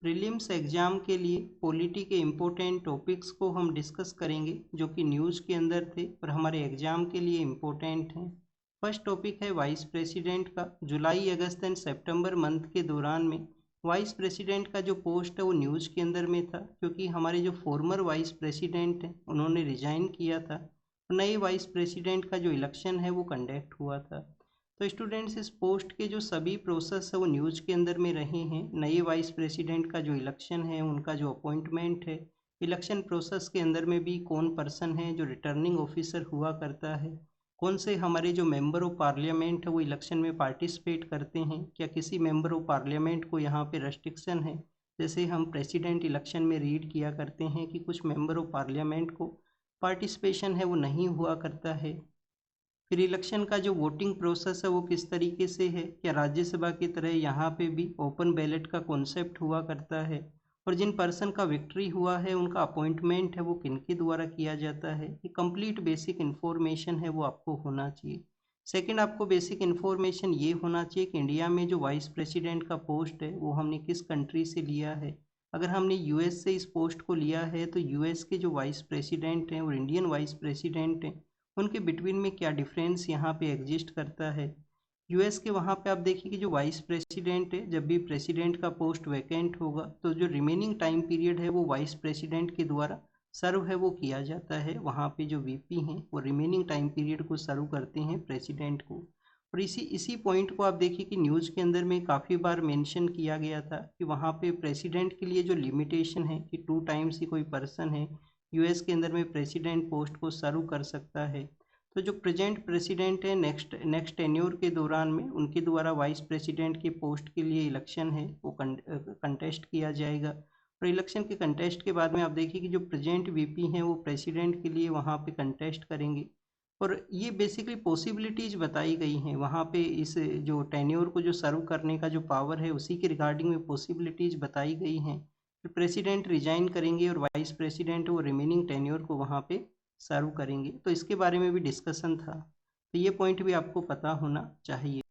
Prelims exam के लिए polity के इम्पोर्टेंट टॉपिक्स को हम डिस्कस करेंगे जो कि न्यूज़ के अंदर थे और हमारे एग्जाम के लिए इम्पोर्टेंट हैं। फर्स्ट टॉपिक है वाइस प्रेसिडेंट का। जुलाई अगस्त एंड सितंबर मंथ के दौरान में वाइस प्रेसिडेंट का जो पोस्ट है वो न्यूज़ के अंदर में था, क्योंकि हमारे जो फॉर्मर वाइस प्रेसिडेंट हैं उन्होंने रिजाइन किया था। नए वाइस प्रेसिडेंट का जो इलेक्शन है वो कंडक्ट हुआ था। तो स्टूडेंट्स, इस पोस्ट के जो सभी प्रोसेस है वो न्यूज़ के अंदर में रहे हैं। नए वाइस प्रेसिडेंट का जो इलेक्शन है, उनका जो अपॉइंटमेंट है, इलेक्शन प्रोसेस के अंदर में भी कौन पर्सन है जो रिटर्निंग ऑफिसर हुआ करता है, कौन से हमारे जो मेंबर ऑफ पार्लियामेंट है वो इलेक्शन में पार्टिसिपेट करते हैं, क्या किसी मेंबर ऑफ पार्लियामेंट को यहाँ पे रेस्ट्रिक्शन है। जैसे हम प्रेसिडेंट इलेक्शन में रीड किया करते हैं कि कुछ मेंबर ऑफ पार्लियामेंट को पार्टिसिपेशन है वो नहीं हुआ करता है। फिर इलेक्शन का जो वोटिंग प्रोसेस है वो किस तरीके से है, क्या राज्यसभा की तरह यहाँ पे भी ओपन बैलेट का कॉन्सेप्ट हुआ करता है, और जिन पर्सन का विक्ट्री हुआ है उनका अपॉइंटमेंट है वो किनके द्वारा किया जाता है। ये कंप्लीट बेसिक इन्फॉर्मेशन है वो आपको होना चाहिए। सेकंड, आपको बेसिक इन्फॉर्मेशन ये होना चाहिए कि इंडिया में जो वाइस प्रेसिडेंट का पोस्ट है वो हमने किस कंट्री से लिया है। अगर हमने यूएस से इस पोस्ट को लिया है तो यूएस के जो वाइस प्रेसिडेंट हैं और इंडियन वाइस प्रेसिडेंट हैं उनके बिटवीन में क्या डिफरेंस यहाँ पे एग्जिस्ट करता है। यूएस के वहाँ पे आप देखिए कि जो वाइस प्रेसिडेंट है, जब भी प्रेसिडेंट का पोस्ट वैकेंट होगा तो जो रिमेनिंग टाइम पीरियड है वो वाइस प्रेसिडेंट के द्वारा सर्व है वो किया जाता है। वहाँ पे जो वीपी हैं वो रिमेनिंग टाइम पीरियड को सर्व करते हैं प्रेसिडेंट को। और इसी इसी पॉइंट को आप देखिए कि न्यूज़ के अंदर में काफ़ी बार मेंशन किया गया था कि वहाँ पे प्रेसिडेंट के लिए जो लिमिटेशन है कि 2 टाइम्स ही कोई पर्सन है यूएस के अंदर में प्रेसिडेंट पोस्ट को सर्व कर सकता है। तो जो प्रेजेंट प्रेसिडेंट है नेक्स्ट टेन्योर के दौरान में उनके द्वारा वाइस प्रेसिडेंट के पोस्ट के लिए इलेक्शन है वो कंटेस्ट किया जाएगा। और इलेक्शन के कंटेस्ट के बाद में आप देखिए कि जो प्रेजेंट वीपी हैं वो प्रेसिडेंट के लिए वहाँ पे कंटेस्ट करेंगे। और ये बेसिकली पॉसिबिलिटीज़ बताई गई हैं वहाँ पे, इस जो टेन्योर को जो सर्व करने का जो पावर है उसी के रिगार्डिंग में पॉसिबिलिटीज़ बताई गई हैं। फिर प्रेसिडेंट रिजाइन करेंगे और वाइस प्रेसिडेंट वो रिमेनिंग टेन्योर को वहाँ पे सर्व करेंगे, तो इसके बारे में भी डिस्कशन था। तो ये पॉइंट भी आपको पता होना चाहिए।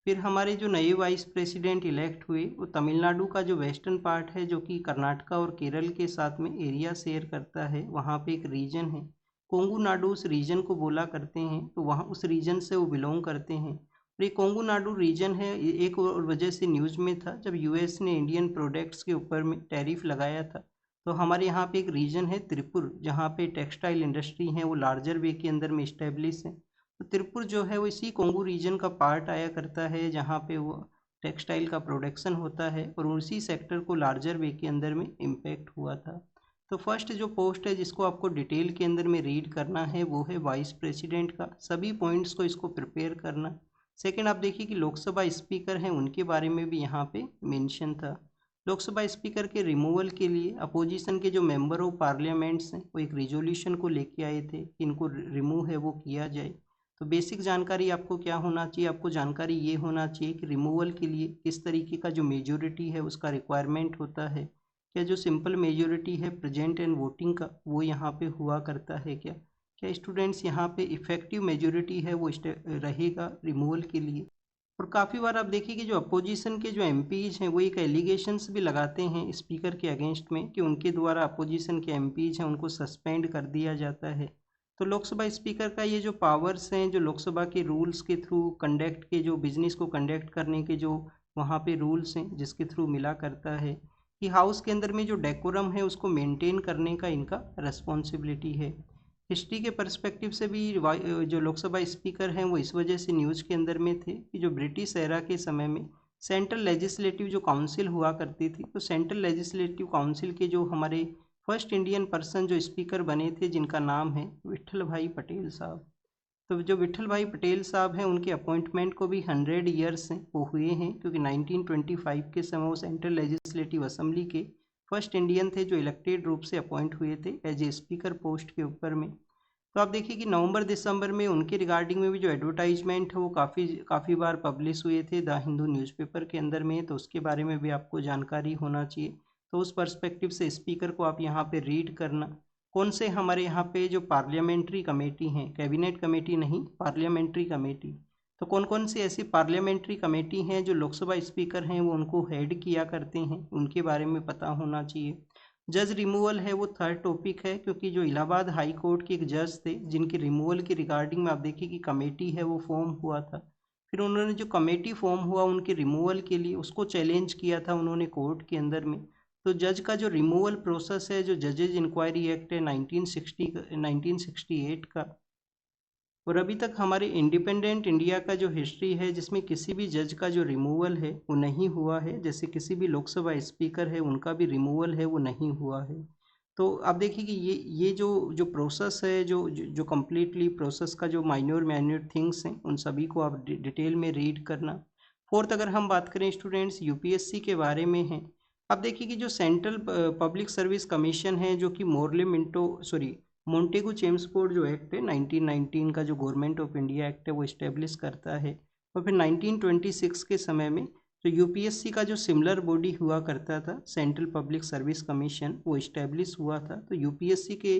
फिर हमारे जो नए वाइस प्रेसिडेंट इलेक्ट हुए वो तमिलनाडु का जो वेस्टर्न पार्ट है जो कि कर्नाटका और केरल के साथ में एरिया शेयर करता है, वहाँ पे एक रीजन है कोंगू नाडु, उस रीजन को बोला करते हैं। तो वहाँ उस रीजन से वो बिलोंग करते हैं। और ये कोंगू नाडु रीजन है, एक और वजह से न्यूज़ में था जब यूएस ने इंडियन प्रोडक्ट्स के ऊपर में टैरिफ लगाया था। तो हमारे यहाँ पे एक रीजन है त्रिपुर, जहाँ पे टेक्सटाइल इंडस्ट्री है वो लार्जर वे के अंदर में इस्टेब्लिश है। तो त्रिपुर जो है वो इसी कोंगू रीजन का पार्ट आया करता है जहाँ पे वो टेक्सटाइल का प्रोडक्शन होता है, और उसी सेक्टर को लार्जर वे के अंदर में इम्पैक्ट हुआ था। तो फर्स्ट जो पोस्ट है जिसको आपको डिटेल के अंदर में रीड करना है वो है वाइस प्रेसिडेंट का, सभी पॉइंट्स को इसको प्रिपेयर करना। सेकंड, आप देखिए कि लोकसभा स्पीकर हैं उनके बारे में भी यहाँ पे मेंशन था। लोकसभा स्पीकर के रिमूवल के लिए अपोजिशन के जो मेंबर ऑफ पार्लियामेंट्स हैं वो एक रिजोल्यूशन को लेके आए थे कि इनको रिमूव है वो किया जाए। तो बेसिक जानकारी आपको क्या होना चाहिए, आपको जानकारी ये होना चाहिए कि रिमूवल के लिए किस तरीके का जो मेजोरिटी है उसका रिक्वायरमेंट होता है। क्या जो सिंपल मेजोरिटी है प्रेजेंट एंड वोटिंग का वो यहाँ पे हुआ करता है, क्या क्या स्टूडेंट्स यहाँ पे इफेक्टिव मेजोरिटी है वो रहेगा रिमूवल के लिए। और काफ़ी बार आप देखिए कि जो अपोजिशन के जो एमपीज हैं वो एक एलिगेशंस भी लगाते हैं स्पीकर के अगेंस्ट में कि उनके द्वारा अपोजिशन के एमपीज हैं उनको सस्पेंड कर दिया जाता है। तो लोकसभा स्पीकर का ये जो पावर्स हैं, जो लोकसभा के रूल्स के थ्रू कंडक्ट के जो बिजनेस को कंडक्ट करने के जो वहाँ पे रूल्स हैं जिसके थ्रू मिला करता है कि हाउस के अंदर में जो डेकोरम है उसको मेंटेन करने का इनका रेस्पॉन्सिबिलिटी है। हिस्ट्री के पर्सपेक्टिव से भी जो लोकसभा स्पीकर हैं वो इस वजह से न्यूज़ के अंदर में थे कि जो ब्रिटिश एरा के समय में सेंट्रल लेजिस्लेटिव जो काउंसिल हुआ करती थी, तो सेंट्रल लेजिस्लेटिव काउंसिल के जो हमारे फर्स्ट इंडियन पर्सन जो स्पीकर बने थे जिनका नाम है विट्ठल भाई पटेल साहब। तो जो विट्ठल भाई पटेल साहब हैं उनके अपॉइंटमेंट को भी 100 ईयर्स वो हुए हैं, क्योंकि 1925 के समय वो सेंट्रल लेजिस्लेटिव असेंबली के फर्स्ट इंडियन थे जो इलेक्टेड रूप से अपॉइंट हुए थे एज ए स्पीकर पोस्ट के ऊपर में। तो आप देखिए कि नवंबर दिसंबर में उनके रिगार्डिंग में भी जो एडवर्टाइजमेंट है वो काफ़ी काफ़ी बार पब्लिश हुए थे द हिंदू न्यूज़पेपर के अंदर में, तो उसके बारे में भी आपको जानकारी होना चाहिए। तो उस पर्सपेक्टिव से स्पीकर को आप यहाँ पे रीड करना। कौन से हमारे यहाँ पे जो पार्लियामेंट्री कमेटी हैं, कैबिनेट कमेटी नहीं, पार्लियामेंट्री कमेटी, तो कौन कौन सी ऐसी पार्लियामेंट्री कमेटी हैं जो लोकसभा स्पीकर हैं वो उनको हेड किया करते हैं, उनके बारे में पता होना चाहिए। जज रिमूवल है वो थर्ड टॉपिक है, क्योंकि जो इलाहाबाद हाई कोर्ट के एक जज थे जिनके रिमूवल के रिगार्डिंग में आप देखिए कि कमेटी है वो फॉर्म हुआ था। फिर उन्होंने जो कमेटी फॉर्म हुआ उनके रिमूवल के लिए उसको चैलेंज किया था उन्होंने कोर्ट के अंदर में। तो जज का जो रिमूवल प्रोसेस है, जो जजेज इंक्वायरी एक्ट है 1968 का, और अभी तक हमारे इंडिपेंडेंट इंडिया का जो हिस्ट्री है जिसमें किसी भी जज का जो रिमूवल है वो नहीं हुआ है, जैसे किसी भी लोकसभा स्पीकर है उनका भी रिमूवल है वो नहीं हुआ है। तो आप देखिए कि ये जो जो प्रोसेस है, जो कम्प्लीटली प्रोसेस का जो माइन्योर माइन्योर थिंग्स हैं उन सभी को आप डिटेल में रीड करना। फोर्थ अगर हम बात करें स्टूडेंट्स यूपीएससी के बारे में है, आप देखिए कि जो सेंट्रल पब्लिक सर्विस कमीशन है जो कि मोंटेगू चेम्सफोर्ड जो एक्ट है 1919 का, जो गवर्नमेंट ऑफ इंडिया एक्ट है वो इस्टेब्लिश करता है। और फिर 1926 के समय में जो यूपीएससी का जो सिमिलर बॉडी हुआ करता था सेंट्रल पब्लिक सर्विस कमीशन वो इस्टेब्लिश हुआ था। तो यूपीएससी के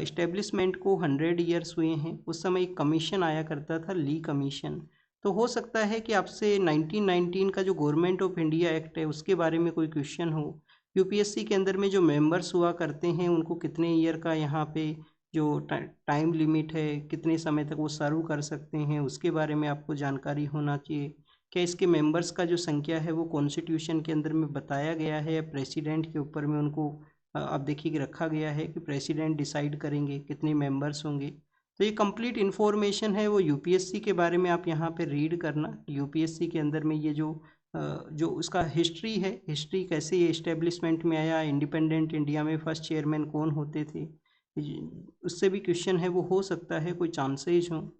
इस्टेब्लिशमेंट को 100 ईयर्स हुए हैं। उस समय एक कमीशन आया करता था, ली कमीशन। तो हो सकता है कि आपसे 1919 का जो गवर्नमेंट ऑफ इंडिया एक्ट है उसके बारे में कोई क्वेश्चन हो। यूपीएससी के अंदर में जो मेंबर्स हुआ करते हैं उनको कितने ईयर का यहाँ पे जो टाइम लिमिट है, कितने समय तक वो सर्व कर सकते हैं, उसके बारे में आपको जानकारी होना चाहिए। क्या इसके मेंबर्स का जो संख्या है वो कॉन्स्टिट्यूशन के अंदर में बताया गया है या प्रेसिडेंट के ऊपर में उनको आप देखिए कि रखा गया है कि प्रेसिडेंट डिसाइड करेंगे कितने मेंबर्स होंगे। तो ये कंप्लीट इन्फॉर्मेशन है वो यूपीएससी के बारे में आप यहाँ पे रीड करना। यूपीएससी के अंदर में ये जो उसका हिस्ट्री है, हिस्ट्री कैसे ये इस्टेब्लिशमेंट में आया, इंडिपेंडेंट इंडिया में फर्स्ट चेयरमैन कौन होते थे, उससे भी क्वेश्चन है वो हो सकता है, कोई चांसेज हो।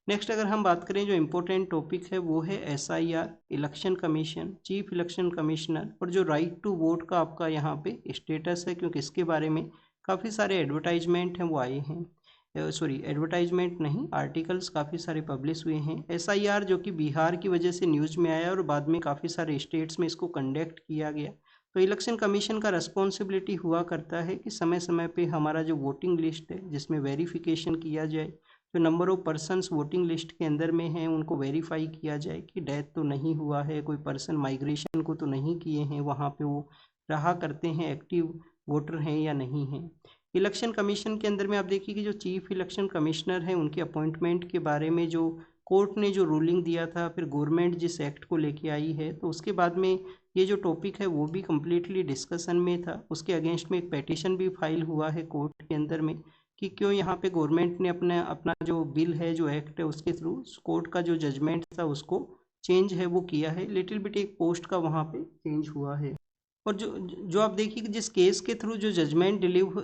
नेक्स्ट अगर हम बात करें जो इम्पोर्टेंट टॉपिक है वो है SIR, election commission, chief election commissioner, और जो राइट टू वोट का आपका यहाँ पे स्टेटस है, क्योंकि इसके बारे में काफ़ी सारे एडवर्टाइजमेंट हैं वो आए हैं, एडवर्टाइजमेंट नहीं, आर्टिकल्स काफ़ी सारे पब्लिश हुए हैं। एसआईआर जो कि बिहार की वजह से न्यूज़ में आया और बाद में काफ़ी सारे स्टेट्स में इसको कंडक्ट किया गया। तो इलेक्शन कमीशन का रिस्पॉन्सिबिलिटी हुआ करता है कि समय समय पे हमारा जो वोटिंग लिस्ट है जिसमें वेरिफिकेशन किया जाए, जो number of persons voting list के अंदर में हैं उनको वेरीफाई किया जाए कि डेथ तो नहीं हुआ है, कोई पर्सन माइग्रेशन को तो नहीं किए हैं, वहाँ पे वो रहा करते हैं, एक्टिव वोटर हैं या नहीं हैं। इलेक्शन कमीशन के अंदर में आप देखिए कि जो चीफ इलेक्शन कमिश्नर हैं उनके अपॉइंटमेंट के बारे में जो कोर्ट ने जो रूलिंग दिया था, फिर गवर्नमेंट जिस एक्ट को लेके आई है, तो उसके बाद में ये जो टॉपिक है वो भी कम्प्लीटली डिस्कशन में था। उसके अगेंस्ट में एक पेटिशन भी फाइल हुआ है कोर्ट के अंदर में कि क्यों यहाँ पे गवर्नमेंट ने अपना अपना जो बिल है, जो एक्ट है, उसके थ्रू कोर्ट का जो जजमेंट था उसको चेंज है वो किया है, लिटिल बिट एक पोस्ट का वहाँ पे चेंज हुआ है। और जो जो आप देखिए कि जिस केस के थ्रू जो जजमेंट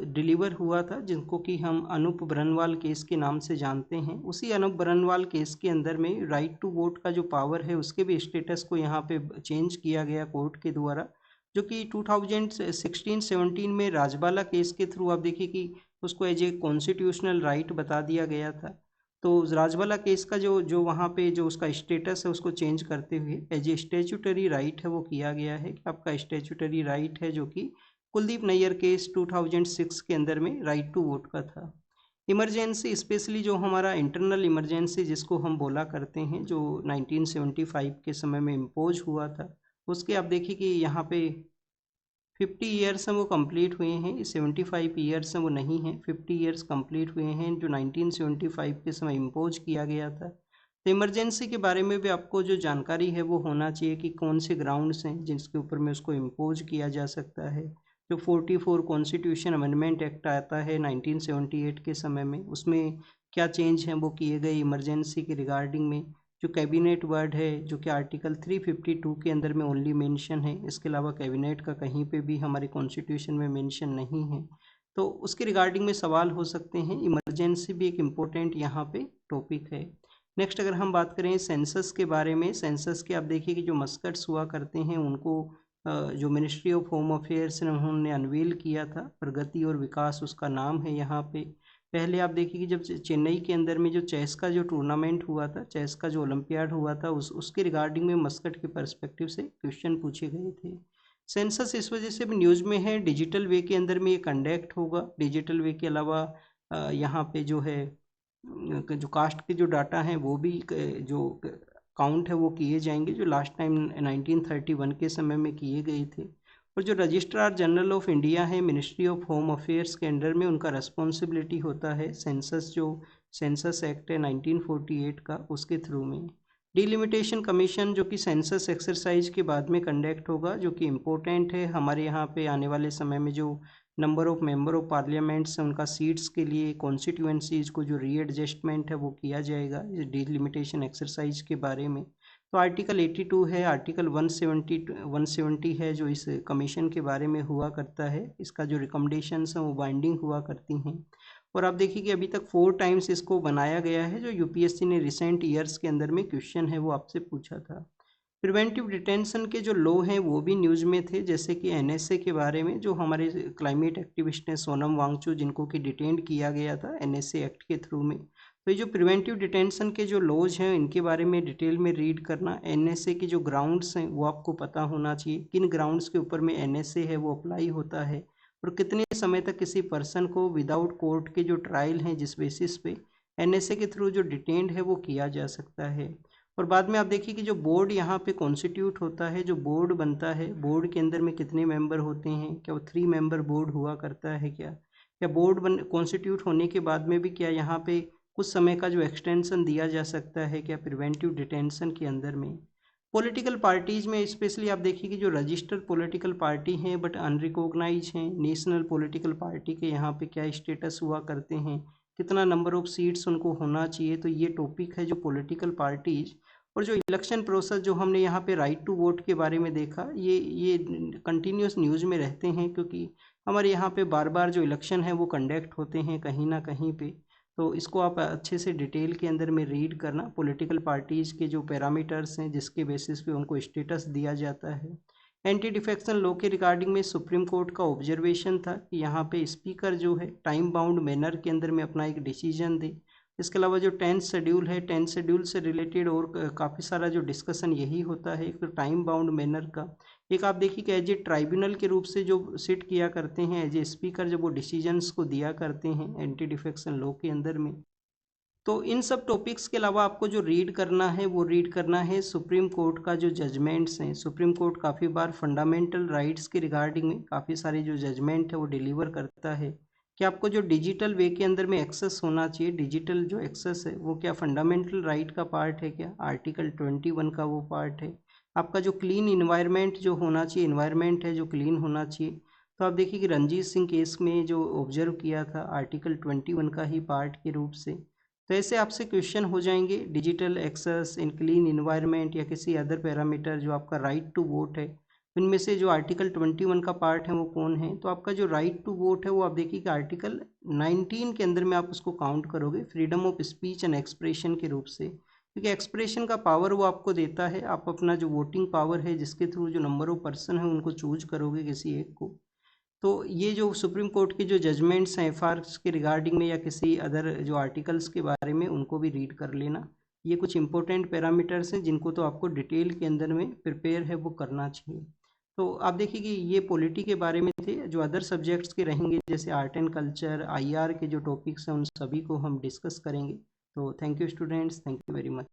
डिलीवर हुआ था, जिनको कि हम अनूप बरनवाल केस के नाम से जानते हैं, उसी अनूप बरनवाल केस के अंदर में राइट टू वोट का जो पावर है उसके भी स्टेटस को यहाँ पे चेंज किया गया कोर्ट के द्वारा, जो कि 2016-17 में राजबाला केस के थ्रू आप देखिए कि उसको एज ए कॉन्स्टिट्यूशनल राइट बता दिया गया था। तो राजबाला केस का जो जो वहाँ पे जो उसका स्टेटस है उसको चेंज करते हुए एज ए स्टेचुटरी राइट है वो किया गया है कि आपका स्टेचुटरी राइट है, जो कि कुलदीप नैयर केस 2006 के अंदर में राइट टू वोट का था। इमरजेंसी, स्पेशली जो हमारा इंटरनल इमरजेंसी जिसको हम बोला करते हैं, जो 1975 के समय में इम्पोज हुआ था, उसके आप देखिए कि यहाँ पे 50 ईयर्स हैं वो कंप्लीट हुए हैं, 75 ईयर्स हैं वो नहीं हैं, 50 ईयर्स कंप्लीट हुए हैं जो 1975 के समय इम्पोज किया गया था। तो इमरजेंसी के बारे में भी आपको जो जानकारी है वो होना चाहिए कि कौन से ग्राउंड्स हैं जिसके ऊपर में उसको इम्पोज किया जा सकता है। जो 44 कॉन्स्टिट्यूशन अमेंडमेंट एक्ट आता है 1978 के समय में, उसमें क्या चेंज हैं वो किए गए इमरजेंसी के रिगार्डिंग में। जो कैबिनेट वर्ड है जो कि आर्टिकल 352 के अंदर में ओनली मेंशन है, इसके अलावा कैबिनेट का कहीं पे भी हमारे कॉन्स्टिट्यूशन में मेंशन नहीं है, तो उसके रिगार्डिंग में सवाल हो सकते हैं। इमरजेंसी भी एक इम्पोर्टेंट यहाँ पे टॉपिक है। नेक्स्ट अगर हम बात करें सेंसस के बारे में, सेंसस के आप देखिए कि जो मस्कट्स हुआ करते हैं उनको जो मिनिस्ट्री ऑफ होम अफेयर्स ने उन्होंने अनवील किया था, प्रगति और विकास उसका नाम है यहाँ पे। पहले आप देखिए कि जब चेन्नई के अंदर में जो चेस का जो टूर्नामेंट हुआ था, चेस का जो ओलंपियाड हुआ था, उसके रिगार्डिंग में मस्कट के पर्सपेक्टिव से क्वेश्चन पूछे गए थे। सेंसस इस वजह से भी न्यूज़ में है, डिजिटल वे के अंदर में ये कंडक्ट होगा। डिजिटल वे के अलावा यहाँ पे जो है जो कास्ट के जो डाटा हैं वो भी जो काउंट है वो किए जाएंगे जो लास्ट टाइम 1931 के समय में किए गए थे। और जो रजिस्ट्रार जनरल ऑफ इंडिया है मिनिस्ट्री ऑफ होम अफेयर्स के अंडर में, उनका रिस्पॉन्सिबिलिटी होता है सेंसस, जो सेंसस एक्ट है 1948 का, उसके थ्रू में। डिलिमिटेशन कमीशन जो कि सेंसस एक्सरसाइज के बाद में कंडक्ट होगा, जो कि इम्पोर्टेंट है हमारे यहाँ पे आने वाले समय में। जो number of member of parliaments हैं उनका सीट्स के लिए कॉन्स्टिट्यूएंसीज को जो रीएडजस्टमेंट है वो किया जाएगा इस डिलिमिटेशन एक्सरसाइज के बारे में। तो आर्टिकल 82 है, आर्टिकल 170 है जो इस कमीशन के बारे में हुआ करता है। इसका जो रिकमेंडेशंस हैं वो बाइंडिंग हुआ करती हैं। और आप देखिए कि अभी तक 4 टाइम्स इसको बनाया गया है, जो यूपीएससी ने रिसेंट ईयर्स के अंदर में क्वेश्चन है वो आपसे पूछा था। प्रिवेंटिव डिटेंशन के जो लॉ हैं वो भी न्यूज़ में थे, जैसे कि एनएसए के बारे में, जो हमारे क्लाइमेट एक्टिविस्ट हैं सोनम वांगचू, जिनको कि डिटेंड किया गया था एनएसए एक्ट के थ्रू में। तो ये जो प्रिवेंटिव डिटेंशन के जो लॉज हैं इनके बारे में डिटेल में रीड करना। एनएसए के जो ग्राउंड्स हैं वो आपको पता होना चाहिए, किन ग्राउंड्स के ऊपर में एनएसए है वो अप्लाई होता है, और कितने समय तक किसी पर्सन को विदाउट कोर्ट के जो ट्रायल हैं जिस बेसिस पे एनएसए के थ्रू जो डिटेंड है वो किया जा सकता है। और बाद में आप देखिए कि जो बोर्ड यहाँ पे कॉन्स्टिट्यूट होता है, जो बोर्ड बनता है, बोर्ड के अंदर में कितने मेंबर होते हैं, क्या वो 3 मेंबर बोर्ड हुआ करता है क्या बोर्ड बन कॉन्स्टिट्यूट होने के बाद में भी क्या यहाँ पे कुछ समय का जो एक्सटेंशन दिया जा सकता है क्या प्रिवेंटिव डिटेंशन के अंदर में। पॉलिटिकल पार्टीज में स्पेशली आप देखिए कि जो रजिस्टर्ड पॉलिटिकल पार्टी हैं बट अनरिकॉग्नाइज हैं, नेशनल पॉलिटिकल पार्टी के यहाँ पे क्या स्टेटस हुआ करते हैं, कितना नंबर ऑफ सीट्स उनको होना चाहिए। तो ये टॉपिक है जो पॉलिटिकल पार्टीज। और जो इलेक्शन प्रोसेस जो हमने यहाँ पे राइट टू वोट के बारे में देखा, ये कंटिन्यूस न्यूज़ में रहते हैं, क्योंकि हमारे यहाँ पे बार बार जो इलेक्शन है वो कंडक्ट होते हैं कहीं ना कहीं पे। तो इसको आप अच्छे से डिटेल के अंदर में रीड करना, पॉलिटिकल पार्टीज़ के जो पैरामीटर्स हैं जिसके बेसिस पे उनको स्टेटस दिया जाता है। एंटी डिफेक्शन लॉ के रिगार्डिंग में सुप्रीम कोर्ट का ऑब्जर्वेशन था कि यहाँ पे स्पीकर जो है टाइम बाउंड मैनर के अंदर में अपना एक डिसीजन दे। इसके अलावा जो 10th शेड्यूल है, 10th शेड्यूल से रिलेटेड और काफ़ी सारा जो डिस्कशन यही होता है, एक टाइम बाउंड मैनर का। एक आप देखिए कि एज ए ट्राइब्यूनल के रूप से जो सिट किया करते हैं एज ए स्पीकर, जब वो डिसीजंस को दिया करते हैं एंटी डिफेक्शन लॉ के अंदर में। तो इन सब टॉपिक्स के अलावा आपको जो रीड करना है वो रीड करना है सुप्रीम कोर्ट का जो जजमेंट्स हैं। सुप्रीम कोर्ट काफ़ी बार फंडामेंटल राइट्स के रिगार्डिंग में काफ़ी सारे जो जजमेंट है वो डिलीवर करता है कि आपको जो डिजिटल वे के अंदर में एक्सेस होना चाहिए। डिजिटल जो एक्सेस है वो क्या फंडामेंटल राइट का पार्ट है क्या, आर्टिकल 21 का वो पार्ट है। आपका जो क्लीन इन्वायरमेंट जो होना चाहिए, इन्वायरमेंट है जो क्लीन होना चाहिए। तो आप देखिए कि रंजीत सिंह केस में जो ऑब्जर्व किया था आर्टिकल 21 का ही पार्ट के रूप से। तो ऐसे आपसे क्वेश्चन हो जाएंगे, digital access in clean environment या किसी अदर पैरामीटर जो आपका राइट टू वोट है, इनमें से जो आर्टिकल 21 का पार्ट है वो कौन है। तो आपका जो राइट टू वोट है वो आप देखिए कि आर्टिकल 19 के अंदर में आप उसको काउंट करोगे, freedom of speech and expression के रूप से, क्योंकि एक्सप्रेशन का पावर वो आपको देता है। आप अपना जो वोटिंग पावर है जिसके थ्रू जो नंबर ऑफ पर्सन है उनको चूज करोगे किसी एक को। तो ये जो सुप्रीम कोर्ट के जो जजमेंट्स हैं एफआर्स के रिगार्डिंग में या किसी अदर जो आर्टिकल्स के बारे में, उनको भी रीड कर लेना। ये कुछ इंपॉर्टेंट पैरामीटर्स हैं जिनको तो आपको डिटेल के अंदर में प्रिपेयर है वो करना चाहिए। तो आप देखिए कि ये पॉलिटी के बारे में थे। जो अदर सब्जेक्ट्स के रहेंगे जैसे आर्ट एंड कल्चर, आईआर के जो टॉपिक्स हैं उन सभी को हम डिस्कस करेंगे। तो thank you students, thank you very much.